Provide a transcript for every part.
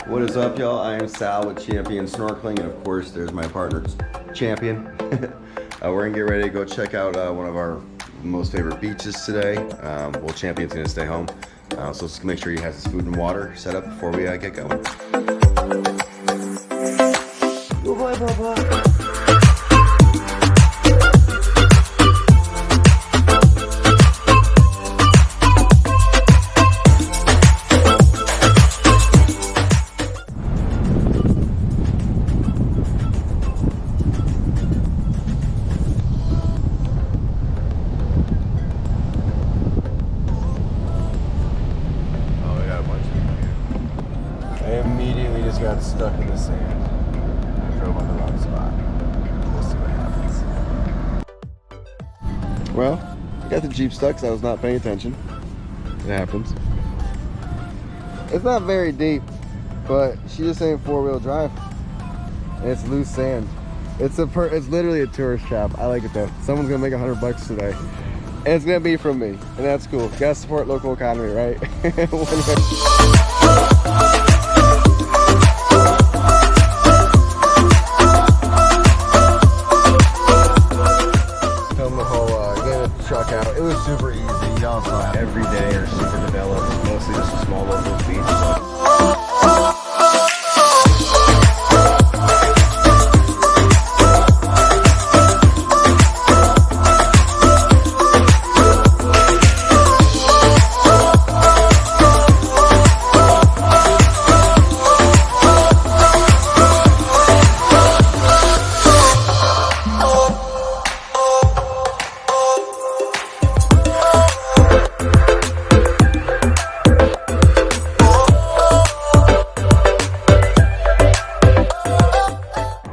What is up, y'all? I am Sal with Champion Snorkeling, and of course, there's my partner, Champion. We're gonna get ready to go check out one of our most favorite beaches today. Well, Champion's gonna stay home, so let's make sure he has his food and water set up before we get going. I immediately just got stuck in the sand. I drove on the wrong spot. We'll see what happens. Well, I got the Jeep stuck because I was not paying attention. It happens. It's not very deep, but she's just saying four-wheel drive. And it's loose sand. It's literally a tourist trap. I like it though. Someone's gonna make $100 today. And it's gonna be from me. And that's cool. Gotta support local economy, right? Truck out. It was super easy. Y'all saw every day are super developed. Mostly just a small local beach.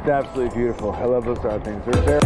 Absolutely beautiful. I love those sort of things. Right there.